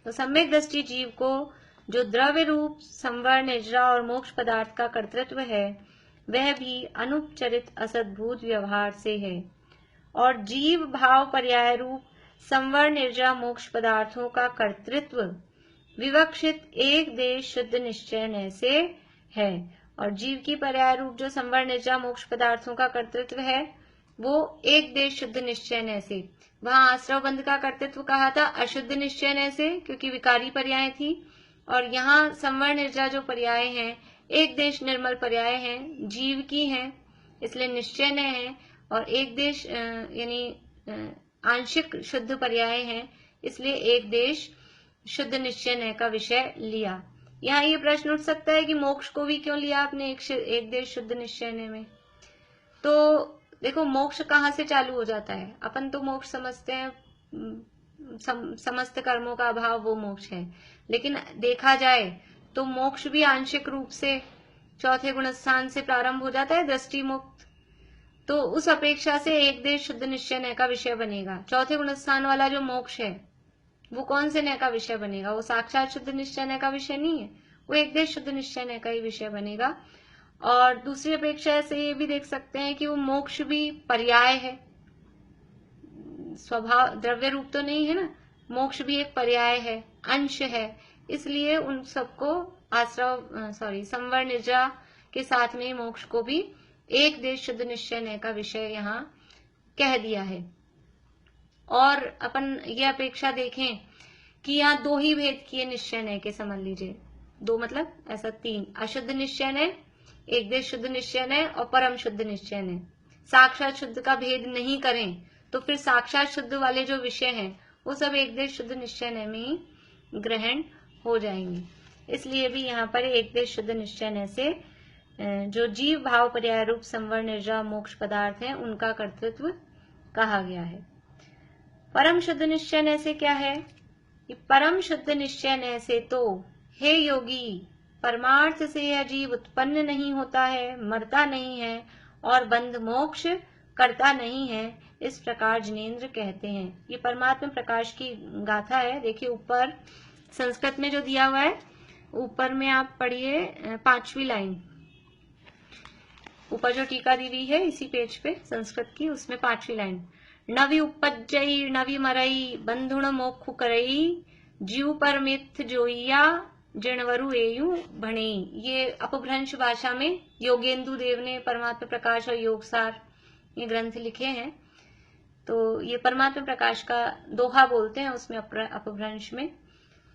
तो सम्यक दृष्टि जीव को जो द्रव्य रूप संवर्ण निर्जरा और मोक्ष पदार्थ का कर्तृत्व है वह भी अनुपचरित असद्भुत व्यवहार से है, और जीव भाव पर्याय रूप संवर्ण निर्जरा मोक्ष पदार्थों का कर्तृत्व विवक्षित एक देश शुद्ध निश्चय न से है। और जीव की पर्याय रूप जो संवर्ण निर्जरा मोक्ष पदार्थों का कर्तृत्व है वो एक देश शुद्ध निश्चय न से। वहां आश्रव बंध का कर्तृत्व कहा था अशुद्ध निश्चय न से, क्योंकि विकारी पर्याय थी, और यहाँ संवर्ण निर्जरा जो पर्याय हैं एक देश निर्मल पर्याय हैं, जीव की हैं, इसलिए निश्चय न है, और एक देश यानी आंशिक शुद्ध पर्याय हैं, इसलिए एक देश शुद्ध निश्चय न का विषय लिया। यहाँ ये प्रश्न उठ सकता है कि मोक्ष को भी क्यों लिया आपने एक देश शुद्ध निश्चय न में? तो देखो मोक्ष कहाँ से चालू हो जाता है? अपन तो मोक्ष समझते हैं समस्त कर्मों का अभाव वो मोक्ष है, लेकिन देखा जाए तो मोक्ष भी आंशिक रूप से चौथे गुणस्थान से प्रारंभ हो जाता है, दृष्टि मुक्त। तो उस अपेक्षा से एक देश शुद्ध निश्चय न का विषय बनेगा। चौथे गुणस्थान वाला जो मोक्ष है वो कौन से न का विषय बनेगा? वो साक्षात शुद्ध निश्चय न का विषय नहीं है, वो एक देश शुद्ध निश्चय न का ही विषय बनेगा। और दूसरी अपेक्षा से ये भी देख सकते हैं कि वो मोक्ष भी पर्याय है, स्वभाव द्रव्य रूप तो नहीं है ना, मोक्ष भी एक पर्याय है, अंश है, इसलिए उन सबको संवर्ण निर्जरा के साथ में मोक्ष को भी एक देश शुद्ध निश्चय न का विषय यहाँ कह दिया है। और अपन ये अपेक्षा देखें कि यहाँ दो ही भेद किए निश्चय न के, समझ लीजिए दो मतलब ऐसा तीन, अशुद्ध निश्चय न, एक देश शुद्ध निश्चय न और परम शुद्ध निश्चय न। साक्षात शुद्ध का भेद नहीं करें तो फिर साक्षात शुद्ध वाले जो विषय हैं वो सब एक देश शुद्ध निश्चय न में ही ग्रहण हो जाएंगे। इसलिए भी यहाँ पर एक देश शुद्ध निश्चय न से जो जीव भाव पर्याय रूप संवर्ण निर्जरा मोक्ष पदार्थ हैं उनका कर्तृत्व कहा गया है। परम शुद्ध निश्चय न से क्या है? परम शुद्ध निश्चय न से तो हे योगी परमार्थ से यह जीव उत्पन्न नहीं होता है, मरता नहीं है और बंध मोक्ष करता नहीं है, इस प्रकार जिनेंद्र कहते हैं। ये परमात्मा प्रकाश की गाथा है। देखिए ऊपर संस्कृत में जो दिया हुआ है, ऊपर में आप पढ़िए 5वीं लाइन, ऊपर जो टीका दी हुई है इसी पेज पे संस्कृत की, उसमें 5वीं लाइन, नवि उपज्जई नवि मरई बंधुण मोक्ष करई जीव परमिथ जोइया जिणवरु एयु भणई। ये अपभ्रंश भाषा में योगेंदु देव ने परमात्मा प्रकाश और योगसार ये ग्रंथ लिखे हैं। तो ये परमात्मा प्रकाश का दोहा बोलते हैं, उसमें अपभ्रंश में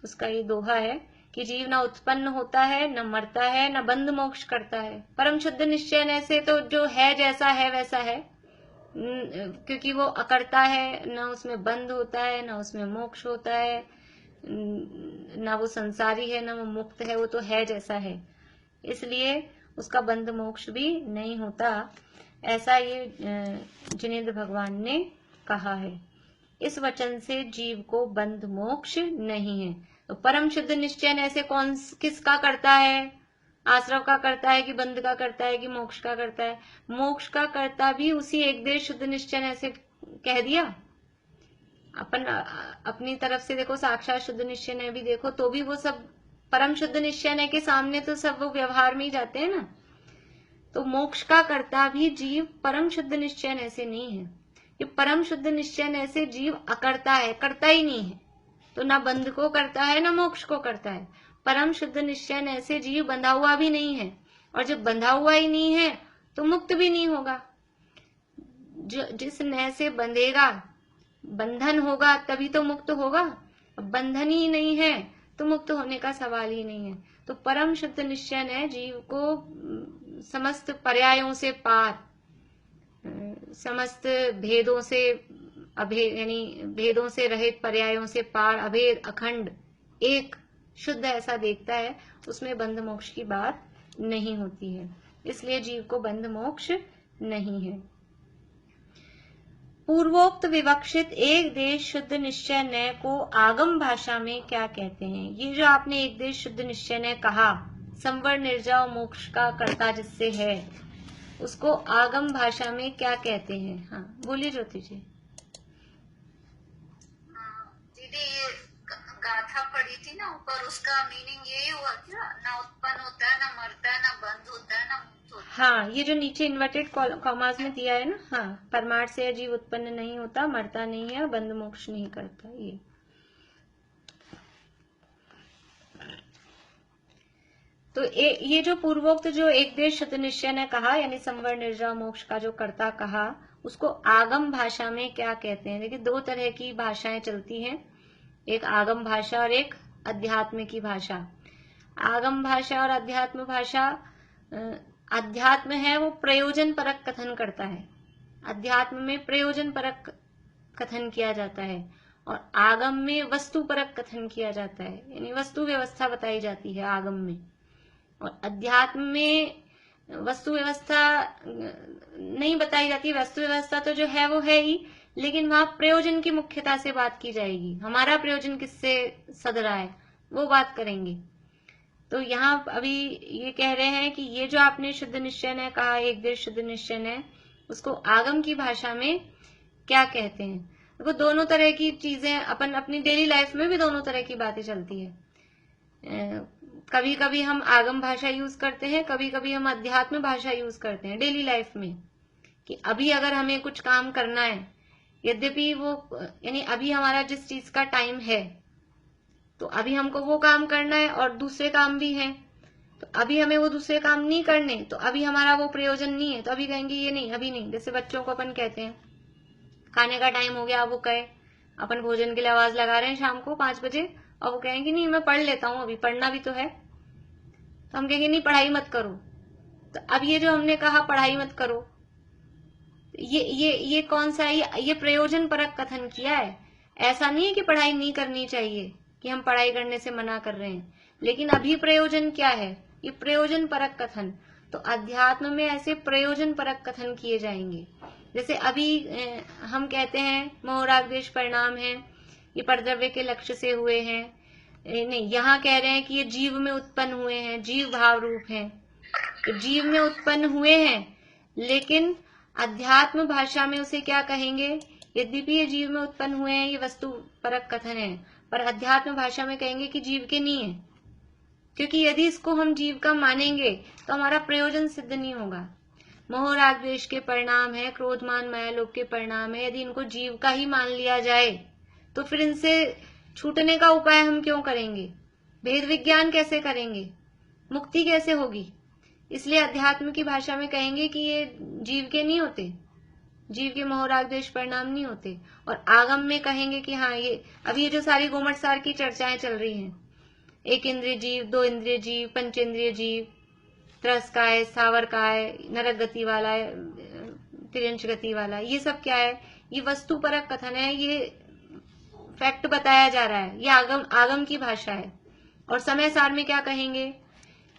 उसका ये दोहा है कि जीव न उत्पन्न होता है, न मरता है, न बंध मोक्ष करता है। परम शुद्ध निश्चय न से तो जो है जैसा है वैसा है, क्योंकि वो अकर्ता है, न उसमें बंध होता है, न उसमें मोक्ष होता है, न वो संसारी है, न वो मुक्त है, वो तो है जैसा है, इसलिए उसका बंध मोक्ष भी नहीं होता, ऐसा ये जिनेंद्र भगवान ने कहा है। इस वचन से जीव को बंध मोक्ष नहीं है। तो परम शुद्ध निश्चय ऐसे कौन किसका करता है? आश्रव का करता है कि बंध का करता है कि मोक्ष का करता है? मोक्ष का करता भी उसी एक देश शुद्ध निश्चय ऐसे कह दिया। अपन अपनी तरफ से देखो, साक्षात शुद्ध निश्चय ने भी देखो तो भी वो सब परम शुद्ध निश्चय के सामने तो सब वो व्यवहार में ही जाते हैं ना। तो मोक्ष का कर्ता भी जीव परम शुद्ध निश्चयन ऐसे नहीं है। ये परम शुद्ध निश्चयन ऐसे जीव अकर्ता है, करता ही नहीं है। तो ना बंध को करता है ना मोक्ष को करता है। परम शुद्ध निश्चयन ऐसे जीव बंधा हुआ भी नहीं है, और जब बंधा हुआ ही नहीं है तो मुक्त भी नहीं होगा। जिस नय से बंधेगा, बंधन होगा तभी तो मुक्त होगा। बंधन ही नहीं है तो मुक्त होने का सवाल ही नहीं है। तो परम शुद्ध निश्चयन है जीव को समस्त पर्यायों से पार, समस्त भेदों से अभेद, यानी भेदों से रहित, पर्यायों से पार, अभेद, अखंड, एक, शुद्ध ऐसा देखता है। उसमें बंध मोक्ष की बात नहीं होती है, इसलिए जीव को बंध मोक्ष नहीं है। पूर्वोक्त विवक्षित एक देश शुद्ध निश्चय नय को आगम भाषा में क्या कहते हैं? ये जो आपने एक देश शुद्ध निश्चय नय कहा, संवर निर्जव मोक्ष का कर्ता जिससे है, उसको आगम भाषा में क्या कहते हैं? हाँ बोलिए ज्योति जी। दीदी ये गाथा पढ़ी थी ना ऊपर, उसका मीनिंग यही हुआ क्या? ना उत्पन्न होता है, ना मरता है, ना बंद होता है, ना मुक्त होता है। हाँ, ये जो नीचे इन्वर्टेड कॉमास में दिया है ना, हाँ, परमार्थ से जीव उत्पन्न नहीं होता, मरता नहीं है, बंध मोक्ष नहीं करता। ये तो ये जो पूर्वोक्त जो एक देश शुद्ध निश्चय ने कहा, यानी संवर निर्जव मोक्ष का जो कर्ता कहा, उसको आगम भाषा में क्या कहते हैं? देखिए दो तरह की भाषाएं चलती हैं, एक आगम भाषा और एक अध्यात्म की भाषा। आगम भाषा और अध्यात्म भाषा, अध्यात्म है वो प्रयोजन परक कथन करता है, अध्यात्म में प्रयोजन परक कथन किया जाता है, और आगम में वस्तु परक कथन किया जाता है, यानी वस्तु व्यवस्था बताई जाती है आगम में। और अध्यात्म में वस्तु व्यवस्था नहीं बताई जाती, वस्तु व्यवस्था तो जो है वो है ही, लेकिन वहां प्रयोजन की मुख्यता से बात की जाएगी, हमारा प्रयोजन किससे सद रहा है वो बात करेंगे। तो यहाँ अभी ये कह रहे हैं कि ये जो आपने शुद्ध निश्चय ने कहा, एक देश शुद्ध निश्चय है, उसको आगम की भाषा में क्या कहते हैं? देखो दोनों तरह की चीजें अपन अपनी डेली लाइफ में भी दोनों तरह की बातें चलती है। कभी कभी हम आगम भाषा यूज करते हैं, कभी कभी हम अध्यात्म भाषा यूज करते हैं डेली लाइफ में, कि अभी अगर हमें कुछ काम करना है, यद्यपि वो यानी अभी हमारा जिस चीज का टाइम है तो अभी हमको वो काम करना है और दूसरे काम भी हैं, तो अभी हमें वो दूसरे काम नहीं करने, तो अभी हमारा वो प्रयोजन नहीं है, तो अभी कहेंगे ये नहीं, अभी नहीं। जैसे बच्चों को अपन कहते हैं खाने का टाइम हो गया, वो कहे अपन भोजन के लिए आवाज लगा रहे हैं शाम को 5 बजे, और वो कहेंगे नहीं मैं पढ़ लेता हूँ, अभी पढ़ना भी तो है, तो हम कहेंगे नहीं पढ़ाई मत करो। तो अब ये जो हमने कहा पढ़ाई मत करो, ये कौन सा है? ये प्रयोजन परक कथन किया है। ऐसा नहीं है कि पढ़ाई नहीं करनी चाहिए, कि हम पढ़ाई करने से मना कर रहे हैं, लेकिन अभी प्रयोजन क्या है? ये प्रयोजन परक कथन। तो अध्यात्म में ऐसे प्रयोजन परक कथन किए जाएंगे। जैसे अभी हम कहते हैं मोहराग द्वेष परिणाम है, ये परद्रव्य के लक्ष्य से हुए हैं, नहीं, यहाँ कह रहे हैं कि ये जीव में उत्पन्न हुए हैं, जीव भाव रूप हैं, तो जीव में उत्पन्न हुए हैं, लेकिन अध्यात्म भाषा में उसे क्या कहेंगे? यद्यपि ये जीव में उत्पन्न हुए हैं, ये वस्तु परक कथन है, पर अध्यात्म भाषा में कहेंगे कि जीव के नहीं है, क्योंकि यदि इसको हम जीव का मानेंगे तो हमारा प्रयोजन सिद्ध नहीं होगा। मोह राग द्वेष के परिणाम है, क्रोध मान माया लोभ के परिणाम है, यदि इनको जीव का ही मान लिया जाए तो फिर इनसे छूटने का उपाय हम क्यों करेंगे? भेद विज्ञान कैसे करेंगे? मुक्ति कैसे होगी? इसलिए अध्यात्म की भाषा में कहेंगे कि ये जीव के नहीं होते, जीव के मोह राग द्वेष परिणाम नहीं होते। और आगम में कहेंगे कि हाँ, ये अभी ये जो सारी गोमट सार की चर्चाएं चल रही हैं, एक इंद्रिय जीव, दो इंद्रिय जीव, पंचेंद्रिय जीव, त्रस्काय, स्थावरकाय, नरक गति वाला, तिर्यंश गति वाला, ये सब क्या है? ये वस्तु परक कथन है, ये फैक्ट बताया जा रहा है, ये आगम की भाषा है। और समय सार में क्या कहेंगे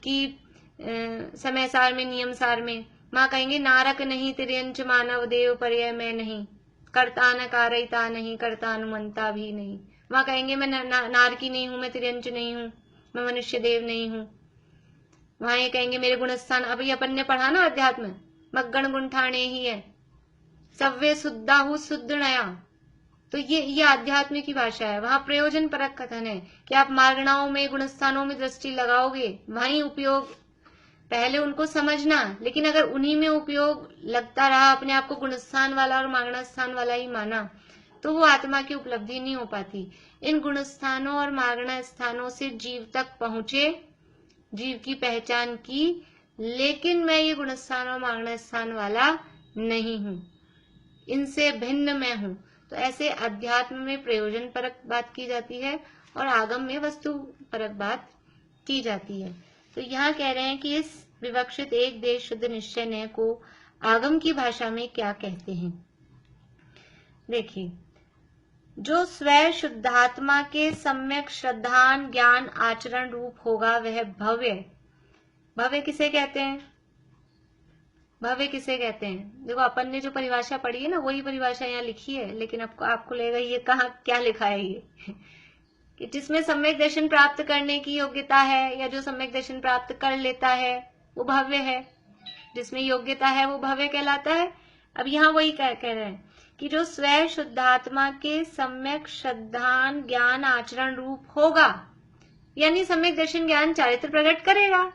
कि समय सार में, नियम सार में माँ कहेंगे नारक नहीं तिर्यंच मानव देव पर्याय मैं नहीं, कर्ता न कारयिता नहीं, कर्ता अनुमंता भी नहीं। माँ कहेंगे मैं नार की नहीं हूं, मैं तिर्यंच नहीं हूं, मैं मनुष्य देव नहीं हूं। वहां ये कहेंगे मेरे गुणस्थान, अभी अपन ने पढ़ा ना अध्यात्म, मग्गण गुंठाणे ही है, सव्य शुद्धाहु शुद्ध नया। तो ये आध्यात्म की भाषा है, वहां प्रयोजन परक कथन है कि आप मार्गणाओं में, गुणस्थानों में दृष्टि लगाओगे, वहीं उपयोग पहले उनको समझना, लेकिन अगर उन्हीं में उपयोग लगता रहा, अपने आप को गुणस्थान वाला और मागना स्थान वाला ही माना, तो वो आत्मा की उपलब्धि नहीं हो पाती। इन गुणस्थानों और मागना स्थानों से जीव तक पहुंचे, जीव की पहचान की, लेकिन मैं ये गुणस्थान और मागना स्थान वाला नहीं हूं, इनसे भिन्न मैं हूं। तो ऐसे अध्यात्म में प्रयोजन परक बात की जाती है और आगम में वस्तु परक बात की जाती है। तो यहाँ कह रहे हैं कि इस विवक्षित एक देश शुद्ध निश्चय न्याय को आगम की भाषा में क्या कहते हैं। देखिए, जो स्वयं शुद्धात्मा के सम्यक श्रद्धान ज्ञान आचरण रूप होगा वह भव्य। भव्य किसे कहते हैं? भव्य किसे कहते हैं? देखो, अपन ने जो परिभाषा पढ़ी है ना, वही परिभाषा यहाँ लिखी है, लेकिन आपको लगेगा ये कहाँ क्या लिखा है ये कि जिसमें सम्यक दर्शन प्राप्त करने की योग्यता है, या जो सम्यक दर्शन प्राप्त कर लेता है वो भव्य है। जिसमें योग्यता है वो भव्य कहलाता है। अब यहाँ वही कह रहे हैं कि जो स्वयं शुद्धात्मा के सम्यक श्रद्धान ज्ञान आचरण रूप होगा, यानी सम्यक दर्शन ज्ञान चारित्र प्रकट करेगा।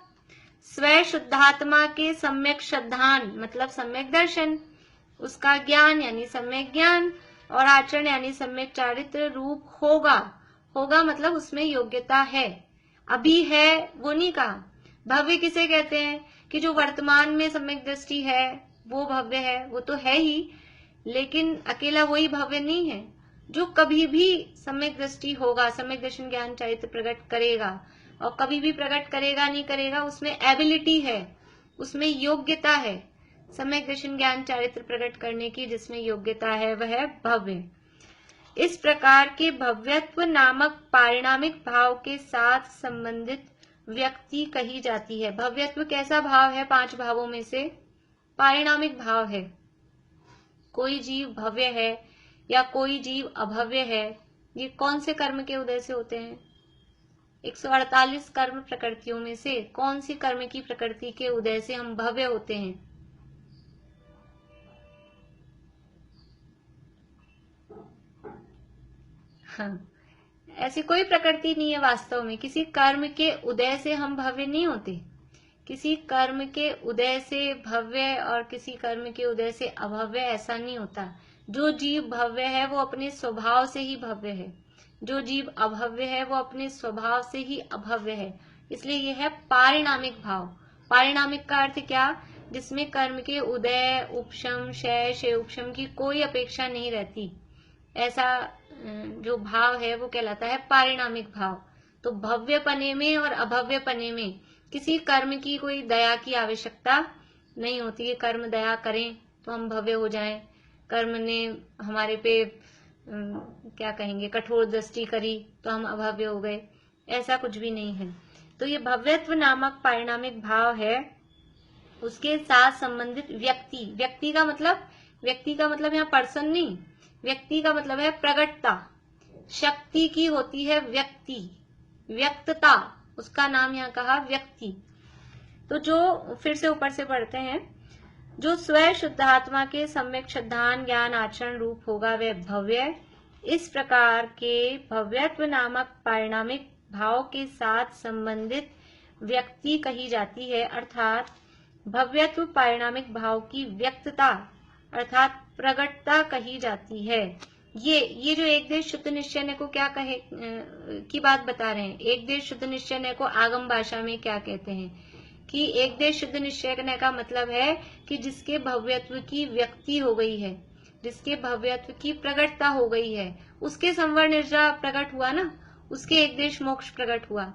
स्वयं शुद्धात्मा के सम्यक श्रद्धान मतलब सम्यक दर्शन, उसका ज्ञान यानी सम्यक ज्ञान, और आचरण यानी सम्यक चारित्र रूप होगा। होगा मतलब उसमें योग्यता है, अभी है वो नहीं कहा। भव्य किसे कहते हैं? कि जो वर्तमान में सम्यक दृष्टि है वो भव्य है, वो तो है ही, लेकिन अकेला वही भव्य नहीं है। जो कभी भी सम्यक दृष्टि होगा, सम्यक दर्शन ज्ञान चारित्र प्रकट करेगा, और कभी भी प्रकट करेगा नहीं करेगा, उसमें एबिलिटी है, उसमें योग्यता है सम्यक दर्शन ज्ञान चारित्र प्रकट करने की, जिसमें योग्यता है वह भव्य। इस प्रकार के भव्यत्व नामक पारिणामिक भाव के साथ संबंधित व्यक्ति कही जाती है। भव्यत्व कैसा भाव है? 5 भावों में से पारिणामिक भाव है। कोई जीव भव्य है या कोई जीव अभव्य है, ये कौन से कर्म के उदय से होते हैं? 148 कर्म प्रकृतियों में से कौन सी कर्म की प्रकृति के उदय से हम भव्य होते हैं? हाँ, ऐसी कोई प्रकृति नहीं है वास्तव में। किसी कर्म के उदय से हम भव्य नहीं होते। किसी कर्म के उदय से भव्य और किसी कर्म के उदय से अभव्य ऐसा नहीं होता। जो जीव भव्य है वो अपने स्वभाव से ही भव्य है, जो जीव अभव्य है वो अपने स्वभाव से ही अभव्य है। इसलिए यह है पारिणामिक भाव। पारिणामिक का अर्थ क्या? जिसमें कर्म के उदय, उपशम, क्षय, क्षय उपशम की कोई अपेक्षा नहीं रहती, ऐसा जो भाव है वो कहलाता है पारिणामिक भाव। तो भव्य पने में और अभव्य पने में किसी कर्म की कोई दया की आवश्यकता नहीं होती है। कर्म दया करें तो हम भव्य हो जाएं, कर्म ने हमारे पे क्या कहेंगे कठोर दृष्टि करी तो हम अभव्य हो गए, ऐसा कुछ भी नहीं है। तो ये भव्यत्व नामक पारिणामिक भाव है, उसके साथ संबंधित व्यक्ति। व्यक्ति का मतलब यहाँ पर्सन नहीं, व्यक्ति का मतलब है प्रगटता। शक्ति की होती है व्यक्ति, व्यक्तता, उसका नाम यहाँ कहा व्यक्ति। तो जो फिर से ऊपर से पढ़ते हैं, जो स्वयं शुद्धात्मा के सम्यक श्रद्धान ज्ञान आचरण रूप होगा वह भव्य। इस प्रकार के भव्यत्व नामक पारिणामिक भाव के साथ संबंधित व्यक्ति कही जाती है, अर्थात भव्यत्व पारिणामिक भाव की व्यक्तता अर्थात प्रगटता कही जाती है। ये जो एक देश शुद्ध निश्चय को क्या कहे की बात बता रहे हैं। एक देश शुद्ध निश्चय को आगम भाषा में क्या कहते हैं कि एक देश शुद्ध निश्चय का मतलब है कि जिसके भव्यत्व की व्यक्ति हो गई है, जिसके भव्यत्व की प्रगटता हो गई है, उसके संवर निर्जा प्रकट हुआ ना, उसके एक देश मोक्ष प्रकट हुआ।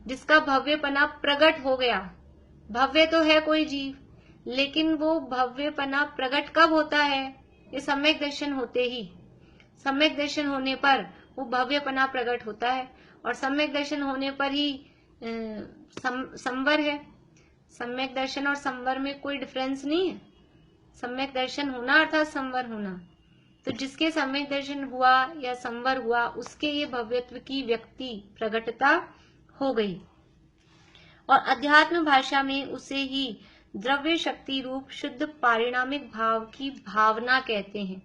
जिसका भव्यपना प्रकट हो गया, भव्य तो है कोई जीव, लेकिन वो भव्यपना प्रकट कब होता है? ये सम्यक दर्शन होते ही। सम्यक दर्शन होने पर वो भव्यपना प्रकट होता है, और सम्यक दर्शन होने पर ही संवर है। सम्यक दर्शन और संवर में कोई डिफरेंस नहीं है। सम्यक दर्शन होना अर्थात संवर होना। तो जिसके सम्यक दर्शन हुआ या संवर हुआ, उसके ये भव्यत्व की व्यक्ति प्रगटता हो गई, और अध्यात्म भाषा में उसे ही द्रव्य शक्ति रूप शुद्ध पारिणामिक भाव की भावना कहते हैं।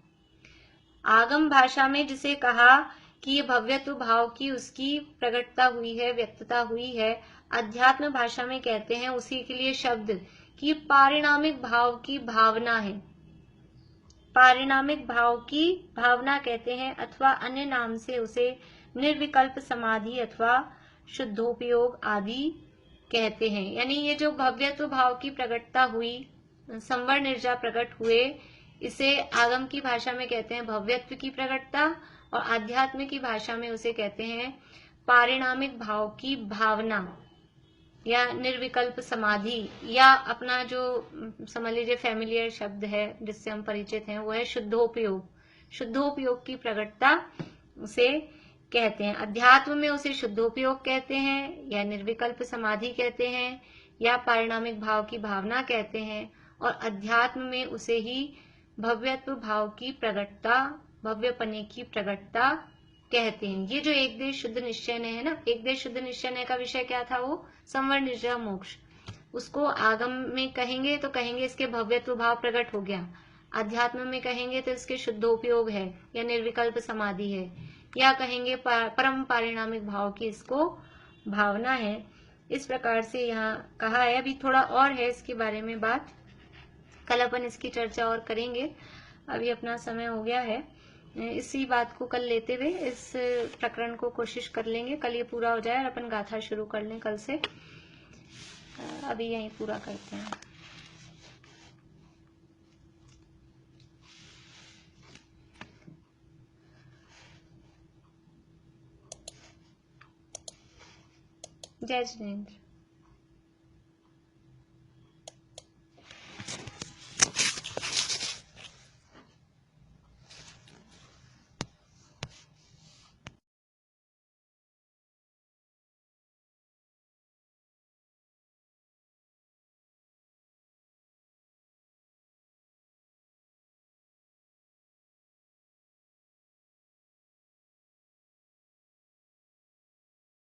आगम भाषा में जिसे कहा कि ये भव्यत्व भाव की उसकी प्रकटता हुई है, व्यक्तता हुई है। अध्यात्म भाषा में कहते हैं उसी के लिए शब्द कि पारिणामिक भाव की भावना है, पारिणामिक भाव की भावना कहते हैं, अथवा अन्य नाम से उसे निर्विकल्प समाधि अथवा शुद्धोपयोग आदि कहते हैं। यानी ये जो भव्यत्व भाव की प्रकटता हुई, संवर निर्जा प्रकट हुए, इसे आगम की भाषा में कहते हैं भव्यत्व की प्रकटता, और आध्यात्म की भाषा में उसे कहते हैं पारिणामिक भाव की भावना या निर्विकल्प समाधि, या अपना जो समझ लीजिए फैमिलियर शब्द है जिससे हम परिचित हैं वो है शुद्धोपयोग। शुद्धोपयोग की प्रकटता उसे कहते हैं। अध्यात्म में उसे शुद्धोपयोग कहते हैं, या निर्विकल्प समाधि कहते हैं, या पारिणामिक भाव की भावना कहते हैं, और अध्यात्म में उसे ही भव्यत्व भाव की प्रकटता, भव्यपने की प्रकटता कहते हैं। ये जो एक देश शुद्ध निश्चय है ना, एक देश शुद्ध निश्चय का विषय क्या था, वो संवर निर्जरा मोक्ष। उसको आगम में कहेंगे तो कहेंगे इसके भव्यत्व भाव प्रकट हो गया, अध्यात्म में कहेंगे तो इसके शुद्धोपयोग है या निर्विकल्प समाधि है, या कहेंगे परम पारिणामिक भाव की इसको भावना है। इस प्रकार से यहाँ कहा है। अभी थोड़ा और है इसके बारे में बात, कल अपन इसकी चर्चा और करेंगे। अभी अपना समय हो गया है, इसी बात को कल लेते हुए इस प्रकरण को कोशिश कर लेंगे, कल ये पूरा हो जाए और अपन गाथा शुरू कर लें कल से। अभी यहीं पूरा करते हैं। जय जिनेंद्र।